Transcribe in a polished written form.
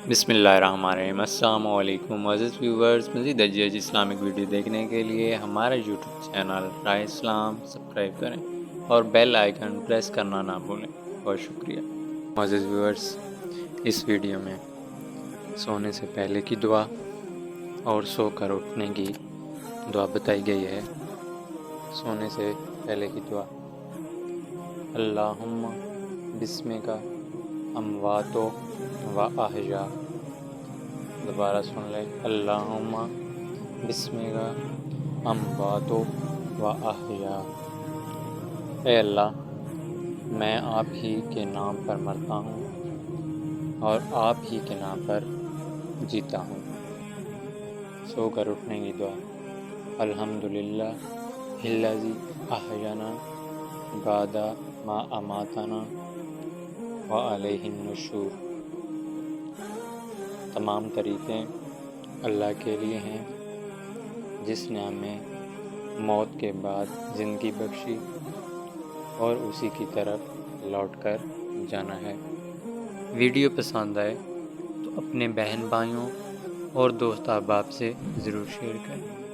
بسم اللہ الرحمن الرحیم۔ السلام علیکم معزز ویورز، مزید اجیج اسلامک ویڈیو دیکھنے کے لیے ہمارا یوٹیوب چینل رائے اسلام سبسکرائب کریں اور بیل آئیکن پریس کرنا نہ بھولیں۔ بہت شکریہ معزز ویورز۔ اس ویڈیو میں سونے سے پہلے کی دعا اور سو کر اٹھنے کی دعا بتائی گئی ہے۔ سونے سے پہلے کی دعا: اللہم بسمک امواتو و احیا۔ دوبارہ سن لیں، اللہم بسمک امواتو و احیا۔ اے اللہ، میں آپ ہی کے نام پر مرتا ہوں اور آپ ہی کے نام پر جیتا ہوں۔ سو کر اٹھنے کی دعا: الحمدللہ الذی احیانا بعد ما اماتنا وعلیہ النشور۔ تمام طریقے اللہ کے لیے ہیں جس نے ہمیں موت کے بعد زندگی بخشی اور اسی کی طرف لوٹ کر جانا ہے۔ ویڈیو پسند آئے تو اپنے بہن بھائیوں اور دوست احباب سے ضرور شیئر کریں۔